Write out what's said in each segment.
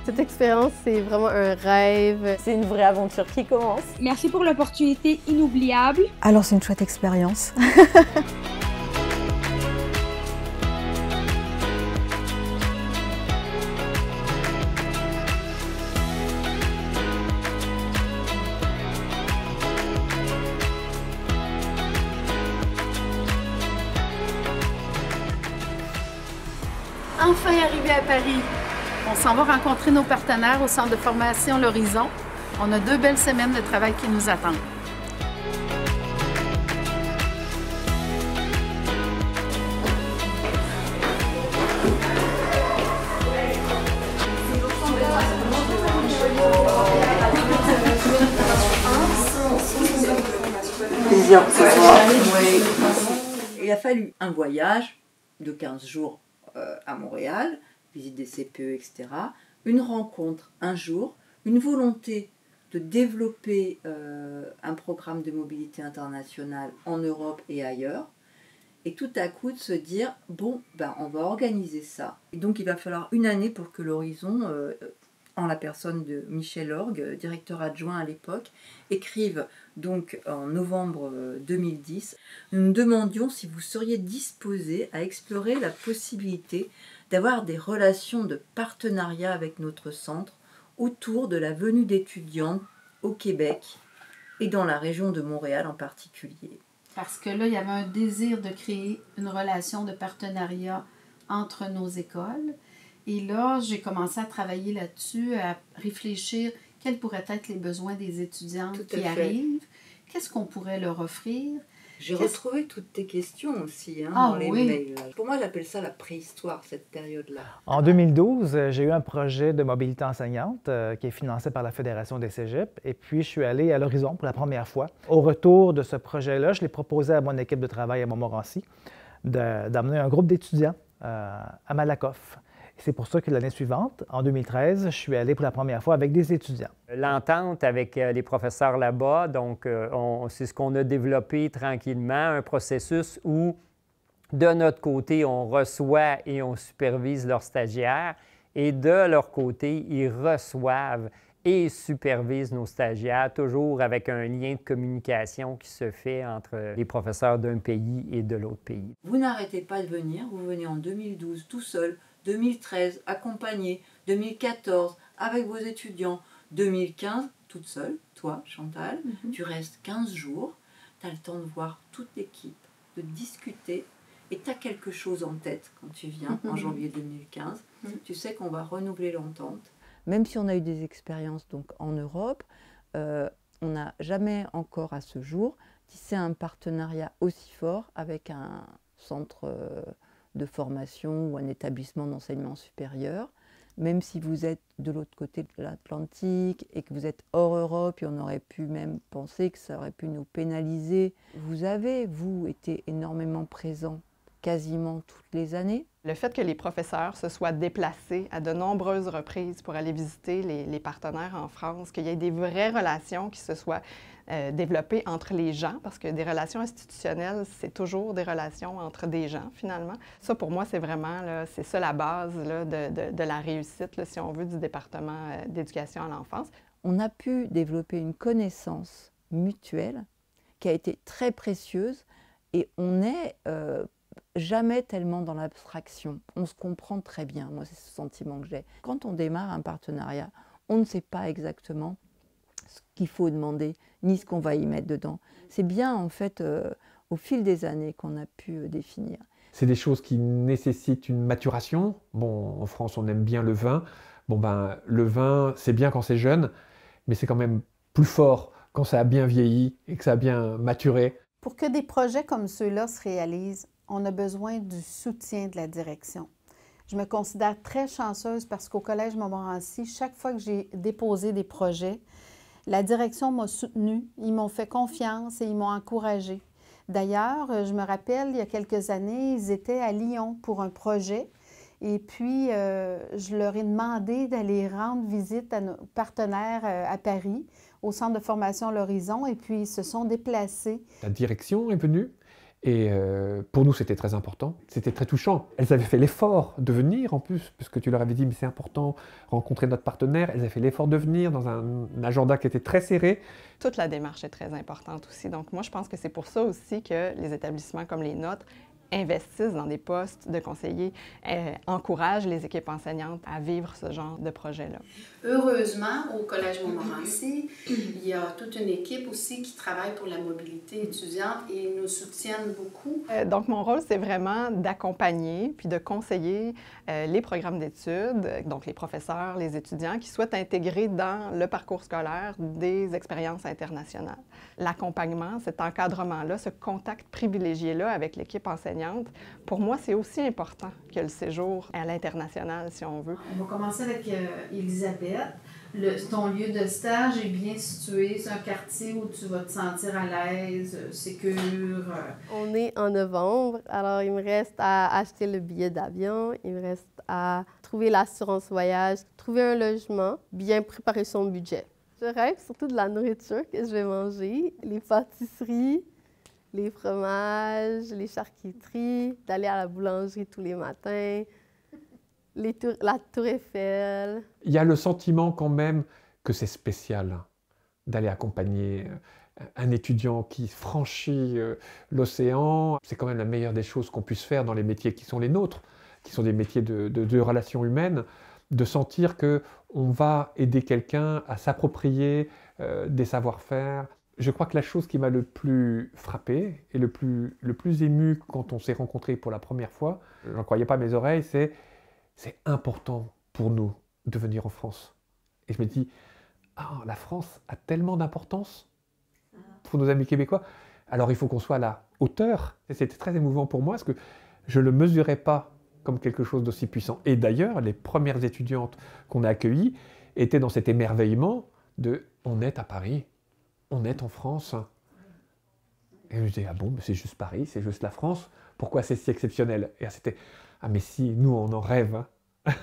Cette expérience, c'est vraiment un rêve. C'est une vraie aventure qui commence. Merci pour l'opportunité inoubliable. Alors c'est une chouette expérience. Enfin arrivé à Paris. On s'en va rencontrer nos partenaires au centre de formation L'Horizon. On a 2 belles semaines de travail qui nous attendent. Il a fallu un voyage de 15 jours à Montréal, visite des CPE, etc. Une rencontre un jour, une volonté de développer un programme de mobilité internationale en Europe et ailleurs. Et tout à coup de se dire, bon, on va organiser ça. Et donc il va falloir une année pour que l'Horizon, en la personne de Michel Orgue, directeur adjoint à l'époque, écrive donc en novembre 2010. Nous nous demandions si vous seriez disposés à explorer la possibilité d'avoir des relations de partenariat avec notre centre autour de la venue d'étudiants au Québec et dans la région de Montréal en particulier. Parce que là, il y avait un désir de créer une relation de partenariat entre nos écoles. Et là, j'ai commencé à travailler là-dessus, à réfléchir quels pourraient être les besoins des étudiantes qui arrivent, qu'est-ce qu'on pourrait leur offrir. J'ai retrouvé toutes tes questions aussi dans les mails. Pour moi, j'appelle ça la préhistoire, cette période-là. En 2012, j'ai eu un projet de mobilité enseignante qui est financé par la Fédération des cégeps. Et puis, je suis allé à l'Horizon pour la première fois. Au retour de ce projet-là, je l'ai proposé à mon équipe de travail à Montmorency d'amener un groupe d'étudiants à Malakoff. C'est pour ça que l'année suivante, en 2013, je suis allé pour la première fois avec des étudiants. L'entente avec les professeurs là-bas, donc c'est ce qu'on a développé tranquillement, un processus où, de notre côté, on reçoit et on supervise leurs stagiaires, et de leur côté, ils reçoivent et supervisent nos stagiaires, toujours avec un lien de communication qui se fait entre les professeurs d'un pays et de l'autre pays. Vous n'arrêtez pas de venir, vous venez en 2012 tout seul, 2013 accompagné, 2014 avec vos étudiants, 2015 toute seule, toi Chantal, tu restes 15 jours, tu as le temps de voir toute l'équipe, de discuter, et tu as quelque chose en tête quand tu viens en janvier 2015, tu sais qu'on va renouveler l'entente. Même si on a eu des expériences donc, en Europe, on n'a jamais encore à ce jour tissé un partenariat aussi fort avec un centre de formation ou un établissement d'enseignement supérieur. Même si vous êtes de l'autre côté de l'Atlantique et que vous êtes hors Europe, et on aurait pu même penser que ça aurait pu nous pénaliser, vous avez, vous, été énormément présent quasiment toutes les années. Le fait que les professeurs se soient déplacés à de nombreuses reprises pour aller visiter les partenaires en France, qu'il y ait des vraies relations qui se soient développées entre les gens, parce que des relations institutionnelles, c'est toujours des relations entre des gens, finalement. Ça, pour moi, c'est vraiment, c'est ça la base là, de la réussite, là, si on veut, du département d'éducation à l'enfance. On a pu développer une connaissance mutuelle qui a été très précieuse, et on est jamais tellement dans l'abstraction. On se comprend très bien, moi c'est ce sentiment que j'ai. Quand on démarre un partenariat, on ne sait pas exactement ce qu'il faut demander, ni ce qu'on va y mettre dedans. C'est bien en fait au fil des années qu'on a pu définir. C'est des choses qui nécessitent une maturation. Bon, en France on aime bien le vin. Bon le vin c'est bien quand c'est jeune, mais c'est quand même plus fort quand ça a bien vieilli et que ça a bien maturé. Pour que des projets comme ceux-là se réalisent, on a besoin du soutien de la direction. Je me considère très chanceuse parce qu'au Collège Montmorency, chaque fois que j'ai déposé des projets, la direction m'a soutenue, ils m'ont fait confiance et ils m'ont encouragée. D'ailleurs, je me rappelle, il y a quelques années, ils étaient à Lyon pour un projet et puis je leur ai demandé d'aller rendre visite à nos partenaires à Paris, au centre de formation L'Horizon, et puis ils se sont déplacés. La direction est venue. Et pour nous, c'était très important, c'était très touchant. Elles avaient fait l'effort de venir en plus, parce que tu leur avais dit, mais c'est important, rencontrer notre partenaire. Elles avaient fait l'effort de venir dans un agenda qui était très serré. Toute la démarche est très importante aussi. Donc moi, je pense que c'est pour ça aussi que les établissements comme les nôtres investissent dans des postes de conseillers, encouragent les équipes enseignantes à vivre ce genre de projet-là. Heureusement, au Collège Montmorency, il y a toute une équipe aussi qui travaille pour la mobilité étudiante et ils nous soutiennent beaucoup. Donc mon rôle, c'est vraiment d'accompagner puis de conseiller les programmes d'études, donc les professeurs, les étudiants qui souhaitent intégrer dans le parcours scolaire des expériences internationales. L'accompagnement, cet encadrement-là, ce contact privilégié-là avec l'équipe enseignante, pour moi, c'est aussi important que le séjour à l'international, si on veut. On va commencer avec Elisabeth. Ton lieu de stage est bien situé, c'est un quartier où tu vas te sentir à l'aise, sécure. On est en novembre, alors il me reste à acheter le billet d'avion, il me reste à trouver l'assurance voyage, trouver un logement, bien préparer son budget. Je rêve surtout de la nourriture que je vais manger, les pâtisseries, les fromages, les charcuteries, d'aller à la boulangerie tous les matins, la tour Eiffel. Il y a le sentiment quand même que c'est spécial d'aller accompagner un étudiant qui franchit l'océan. C'est quand même la meilleure des choses qu'on puisse faire dans les métiers qui sont les nôtres, qui sont des métiers de relations humaines, de sentir qu'on va aider quelqu'un à s'approprier des savoir-faire. Je crois que la chose qui m'a le plus frappé et le plus ému quand on s'est rencontrés pour la première fois, je n'en croyais pas mes oreilles, c'est important pour nous de venir en France. Et je me dis, la France a tellement d'importance pour nos amis québécois, alors il faut qu'on soit à la hauteur. Et c'était très émouvant pour moi, parce que je ne le mesurais pas comme quelque chose d'aussi puissant. Et d'ailleurs, les premières étudiantes qu'on a accueillies étaient dans cet émerveillement de « on est à Paris ». On est en France. Et je me disais, ah bon, mais c'est juste Paris, c'est juste la France. Pourquoi c'est si exceptionnel? Et c'était, ah mais si, nous on en rêve. Hein.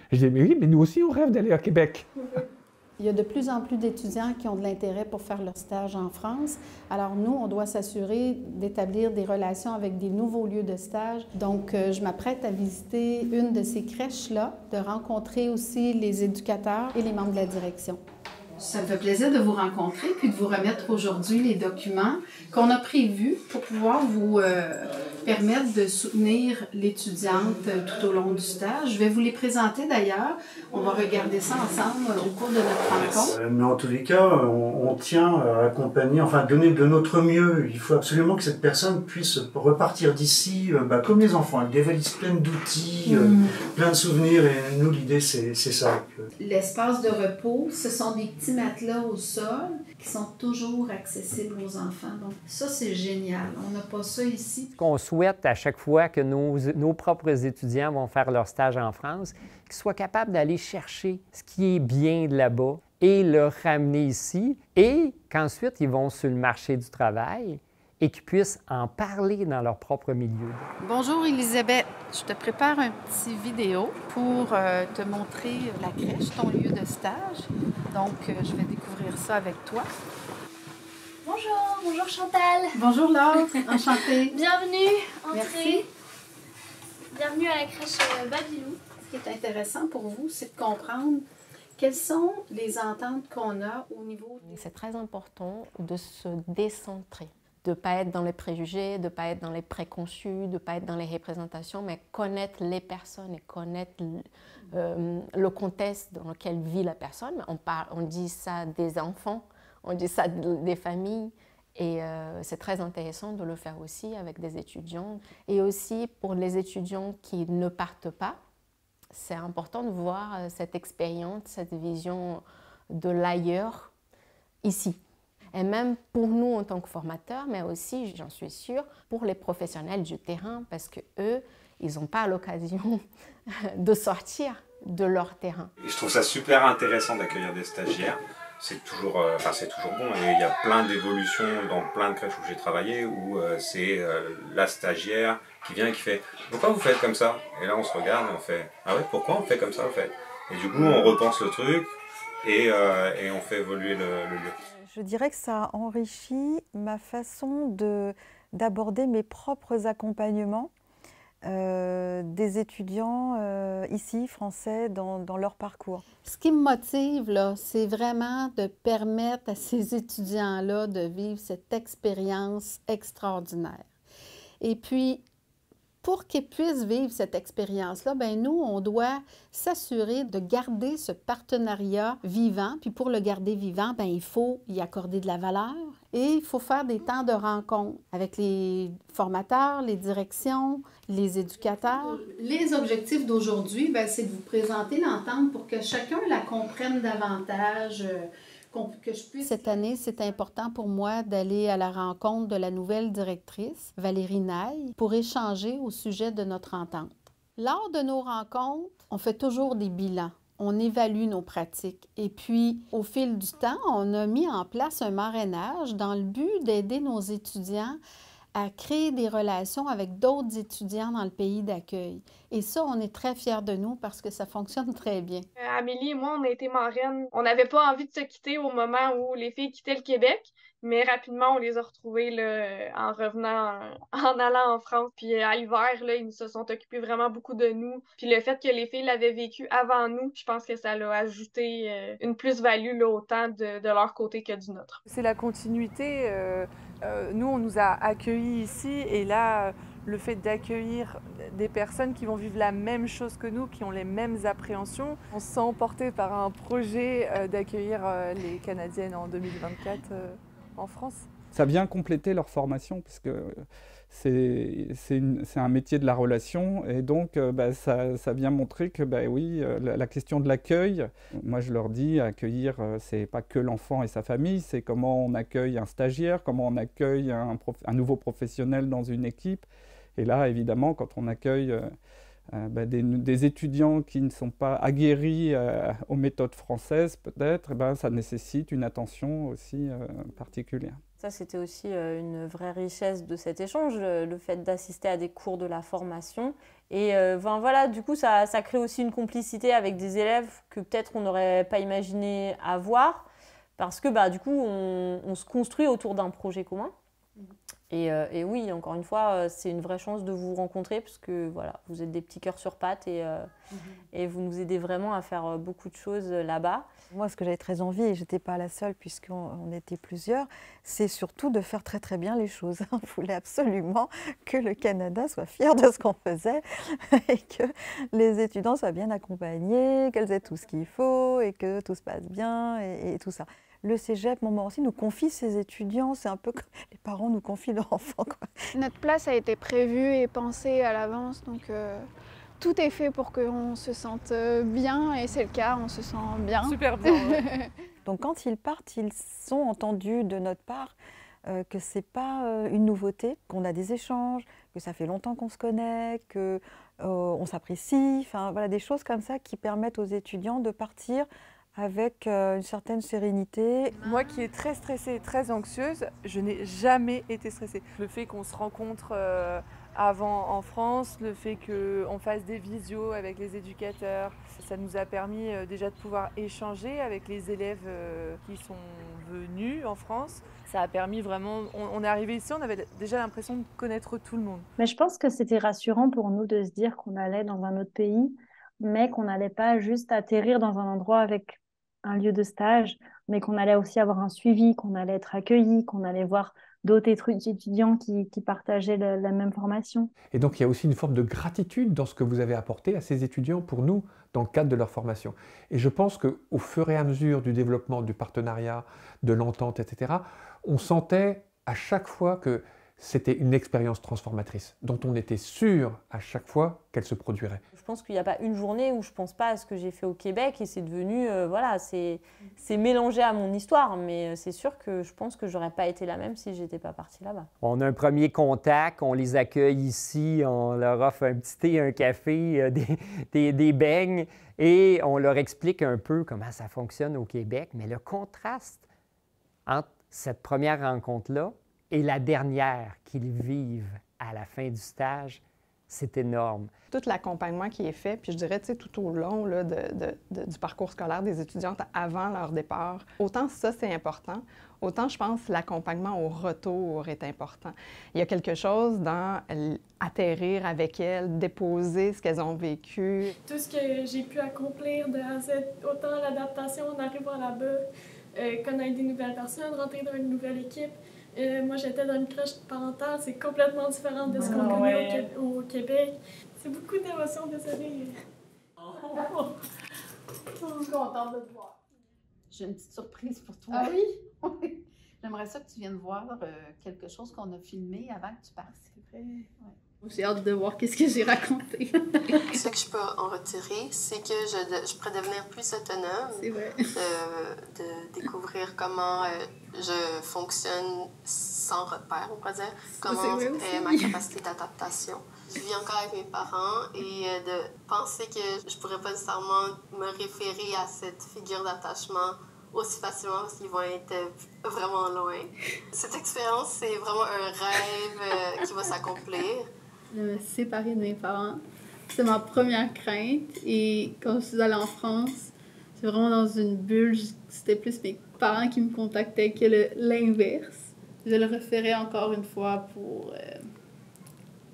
Je disais, mais oui, mais nous aussi on rêve d'aller à Québec. Il y a de plus en plus d'étudiants qui ont de l'intérêt pour faire leur stage en France. Alors nous, on doit s'assurer d'établir des relations avec des nouveaux lieux de stage. Donc, je m'apprête à visiter une de ces crèches-là, de rencontrer aussi les éducateurs et les membres de la direction. Ça me fait plaisir de vous rencontrer puis de vous remettre aujourd'hui les documents qu'on a prévus pour pouvoir vous permettre de soutenir l'étudiante tout au long du stage. Je vais vous les présenter d'ailleurs. On va regarder ça ensemble au cours de notre rencontre. Mais en tous les cas, on tient à accompagner, enfin donner de notre mieux. Il faut absolument que cette personne puisse repartir d'ici comme les enfants, avec des valises pleines d'outils, plein de souvenirs. Et nous, l'idée, c'est ça. L'espace de repos, ce sont des petits matelas au sol qui sont toujours accessibles aux enfants. Donc ça, c'est génial. On n'a pas ça ici. Ce qu'on souhaite à chaque fois que nos propres étudiants vont faire leur stage en France, qu'ils soient capables d'aller chercher ce qui est bien de là-bas et le ramener ici, et qu'ensuite ils vont sur le marché du travail et qu'ils puissent en parler dans leur propre milieu. Bonjour Elisabeth, je te prépare un petit vidéo pour te montrer la crèche, ton lieu de stage. Donc, je vais découvrir ça avec toi. Bonjour Chantal. Bonjour Laure, enchantée. Bienvenue, entrez. Merci. Bienvenue à la crèche Babylou. Ce qui est intéressant pour vous, c'est de comprendre quelles sont les ententes qu'on a au niveau... C'est très important de se décentrer, de ne pas être dans les préjugés, de ne pas être dans les préconçus, de ne pas être dans les représentations, mais connaître les personnes et connaître le contexte dans lequel vit la personne. On dit ça des enfants, on dit ça des familles, et c'est très intéressant de le faire aussi avec des étudiants. Et aussi pour les étudiants qui ne partent pas, c'est important de voir cette expérience, cette vision de l'ailleurs ici. Et même pour nous en tant que formateurs, mais aussi, j'en suis sûre, pour les professionnels du terrain, parce qu'eux, ils n'ont pas l'occasion de sortir de leur terrain. Et je trouve ça super intéressant d'accueillir des stagiaires. C'est toujours bon. Et il y a plein d'évolutions dans plein de crèches où j'ai travaillé, où c'est la stagiaire qui vient et qui fait « Pourquoi vous faites comme ça ?» Et là, on se regarde et on fait « Ah ouais, pourquoi on fait comme ça, en fait ?» Et du coup, on repense le truc et on fait évoluer le lieu. Je dirais que ça enrichit ma façon de d'aborder mes propres accompagnements des étudiants ici, français, dans leur parcours. Ce qui me motive, là, c'est vraiment de permettre à ces étudiants-là de vivre cette expérience extraordinaire. Et puis, pour qu'ils puissent vivre cette expérience-là, bien, nous, on doit s'assurer de garder ce partenariat vivant. Puis pour le garder vivant, bien, il faut y accorder de la valeur et il faut faire des temps de rencontre avec les formateurs, les directions, les éducateurs. Les objectifs d'aujourd'hui, bien, c'est de vous présenter l'entente pour que chacun la comprenne davantage. Que je puisse... Cette année, c'est important pour moi d'aller à la rencontre de la nouvelle directrice, Valérie Naille, pour échanger au sujet de notre entente. Lors de nos rencontres, on fait toujours des bilans. On évalue nos pratiques. Et puis, au fil du temps, on a mis en place un marrainage dans le but d'aider nos étudiants à créer des relations avec d'autres étudiants dans le pays d'accueil. Et ça, on est très fiers de nous parce que ça fonctionne très bien. Amélie et moi, on a été marraines. On n'avait pas envie de se quitter au moment où les filles quittaient le Québec, mais rapidement, on les a retrouvées là, en revenant, en allant en France. Puis à l'hiver, là, ils se sont occupés vraiment beaucoup de nous. Puis le fait que les filles l'avaient vécu avant nous, je pense que ça l'a ajouté une plus-value là, autant de leur côté que du nôtre. C'est la continuité. Nous, on nous a accueillis ici et là, le fait d'accueillir des personnes qui vont vivre la même chose que nous, qui ont les mêmes appréhensions, on se sent porté par un projet d'accueillir les Canadiennes en 2024 en France. Ça vient compléter leur formation puisque c'est un métier de la relation et donc ça vient montrer que oui, la question de l'accueil, moi je leur dis accueillir c'est pas que l'enfant et sa famille, c'est comment on accueille un stagiaire, comment on accueille un nouveau professionnel dans une équipe. Et là évidemment quand on accueille des étudiants qui ne sont pas aguerris aux méthodes françaises peut-être, ça nécessite une attention aussi particulière. Ça, c'était aussi une vraie richesse de cet échange, le fait d'assister à des cours de la formation. Et voilà, du coup, ça crée aussi une complicité avec des élèves que peut-être on n'aurait pas imaginé avoir, parce que du coup, on se construit autour d'un projet commun. Et oui, encore une fois, c'est une vraie chance de vous rencontrer, parce que voilà, vous êtes des petits cœurs sur pattes et vous nous aidez vraiment à faire beaucoup de choses là-bas. Moi, ce que j'avais très envie, et je n'étais pas la seule puisqu'on était plusieurs, c'est surtout de faire très très bien les choses. On voulait absolument que le Canada soit fier de ce qu'on faisait et que les étudiants soient bien accompagnés, qu'elles aient tout ce qu'il faut et que tout se passe bien et tout ça. Le Cégep Montmorency nous confie ses étudiants, c'est un peu comme les parents nous confient leurs enfants, quoi. Notre place a été prévue et pensée à l'avance, donc tout est fait pour qu'on se sente bien et c'est le cas, on se sent bien. Super bien. Ouais. Donc quand ils partent, ils sont entendus de notre part que ce n'est pas une nouveauté, qu'on a des échanges, que ça fait longtemps qu'on se connaît, qu'on s'apprécie, enfin voilà, des choses comme ça qui permettent aux étudiants de partir avec une certaine sérénité. Moi qui est très stressée et très anxieuse, je n'ai jamais été stressée. Le fait qu'on se rencontre avant en France, le fait qu'on fasse des visios avec les éducateurs, ça nous a permis déjà de pouvoir échanger avec les élèves qui sont venus en France. Ça a permis vraiment, on est arrivé ici, on avait déjà l'impression de connaître tout le monde. Mais je pense que c'était rassurant pour nous de se dire qu'on allait dans un autre pays, mais qu'on n'allait pas juste atterrir dans un endroit avec un lieu de stage, mais qu'on allait aussi avoir un suivi, qu'on allait être accueillis, qu'on allait voir d'autres étudiants qui partageaient la même formation. Et donc il y a aussi une forme de gratitude dans ce que vous avez apporté à ces étudiants pour nous dans le cadre de leur formation. Et je pense qu'au fur et à mesure du développement du partenariat, de l'entente, etc., on sentait à chaque fois que c'était une expérience transformatrice, dont on était sûr à chaque fois qu'elle se produirait. Je pense qu'il n'y a pas une journée où je ne pense pas à ce que j'ai fait au Québec et c'est devenu, voilà, c'est mélangé à mon histoire, mais c'est sûr que je pense que je n'aurais pas été la même si je n'étais pas partie là-bas. On a un premier contact, on les accueille ici, on leur offre un petit thé, un café, des beignes et on leur explique un peu comment ça fonctionne au Québec, mais le contraste entre cette première rencontre-là et la dernière qu'ils vivent à la fin du stage, c'est énorme. Tout l'accompagnement qui est fait, puis je dirais, tu sais, tout au long là, du parcours scolaire des étudiantes avant leur départ, autant ça, c'est important, autant je pense l'accompagnement au retour est important. Il y a quelque chose dans atterrir avec elles, déposer ce qu'elles ont vécu. Tout ce que j'ai pu accomplir de A à Z, autant l'adaptation en arrivant là-bas, connaître des nouvelles personnes, rentrer dans une nouvelle équipe. Moi, j'étais dans une crèche parentale, c'est complètement différent de ce qu'on connaît au Québec. C'est beaucoup d'émotions, désolée. Je suis contente de te voir. J'ai une petite surprise pour toi. Ah oui? Oui. J'aimerais ça que tu viennes voir quelque chose qu'on a filmé avant que tu partes. C'est vrai. Ouais. J'ai hâte de voir qu'est-ce que j'ai raconté. Ce que je peux en retirer, c'est que je pourrais devenir plus autonome. C'est vrai. De découvrir comment je fonctionne sans repère, on pourrait dire. Comment est ma capacité d'adaptation. Je vis encore avec mes parents et de penser que je pourrais pas nécessairement me référer à cette figure d'attachement aussi facilement parce qu'ils vont être vraiment loin. Cette expérience, c'est vraiment un rêve qui va s'accomplir. De me séparer de mes parents, c'était ma première crainte. Et quand je suis allée en France, c'est vraiment dans une bulle. C'était plus mes parents qui me contactaient que l'inverse. Je le referais encore une fois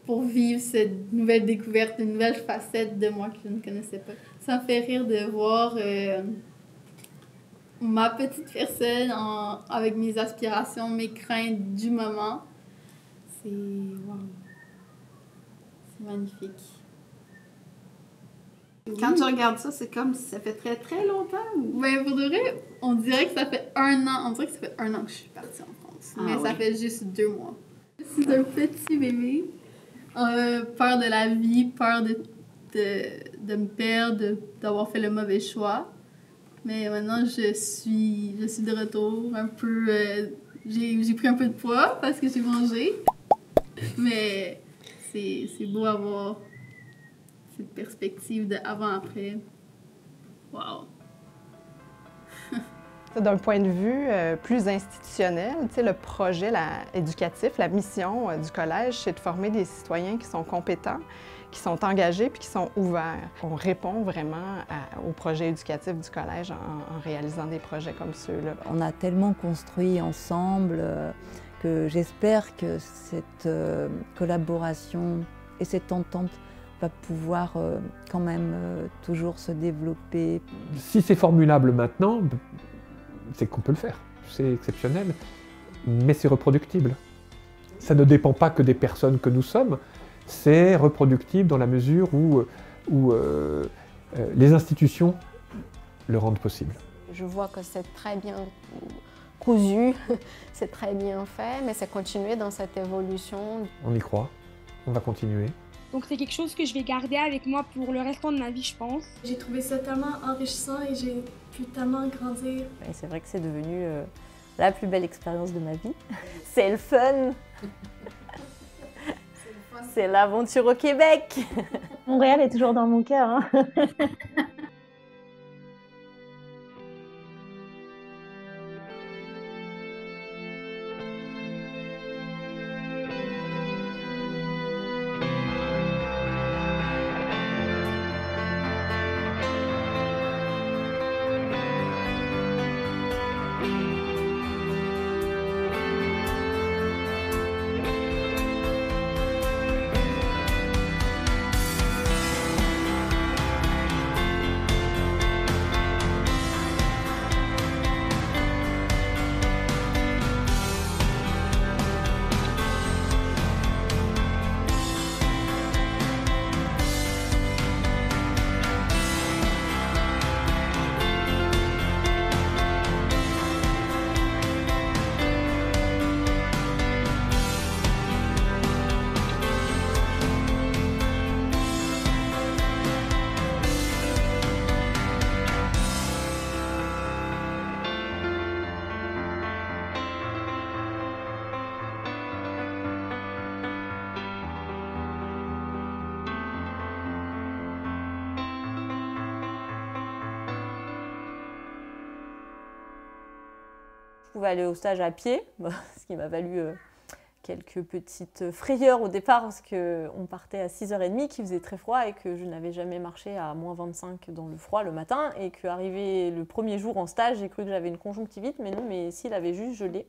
pour vivre cette nouvelle découverte, une nouvelle facette de moi que je ne connaissais pas. Ça me fait rire de voir ma petite personne avec mes aspirations, mes craintes du moment. C'est... Wow. Magnifique. Quand tu regardes ça, c'est comme si ça fait très très longtemps. Ben, pour de vrai, on dirait que ça fait 1 an. On dirait que ça fait 1 an que je suis partie en France. Mais ça fait juste 2 mois. C'est un petit bébé. Peur de la vie, peur de me perdre, d'avoir fait le mauvais choix. Mais maintenant, je suis de retour. Un peu. J'ai pris un peu de poids parce que j'ai mangé. Mais. C'est beau avoir cette perspective de avant-après. Wow! D'un point de vue plus institutionnel, le projet éducatif, la mission du collège, c'est de former des citoyens qui sont compétents, qui sont engagés puis qui sont ouverts. On répond vraiment au projet éducatif du collège en réalisant des projets comme ceux-là. On a tellement construit ensemble que j'espère que cette collaboration et cette entente va pouvoir quand même toujours se développer. Si c'est formulable maintenant, c'est qu'on peut le faire. C'est exceptionnel, mais c'est reproductible. Ça ne dépend pas que des personnes que nous sommes, c'est reproductible dans la mesure où les institutions le rendent possible. Je vois que c'est très bien cousu, c'est très bien fait, mais c'est continuer dans cette évolution. On y croit, on va continuer. Donc c'est quelque chose que je vais garder avec moi pour le restant de ma vie, je pense. J'ai trouvé ça tellement enrichissant et j'ai pu tellement grandir. Et c'est vrai que c'est devenu la plus belle expérience de ma vie. C'est le fun. C'est l'aventure au Québec. Montréal est toujours dans mon cœur. Hein. Je pouvais aller au stage à pied, ce qui m'a valu quelques petites frayeurs au départ parce qu'on partait à 6h30, qu'il faisait très froid et que je n'avais jamais marché à moins 25 dans le froid le matin et qu'arrivé le premier jour en stage, j'ai cru que j'avais une conjonctivite, mais non, mais s'il avait juste gelé.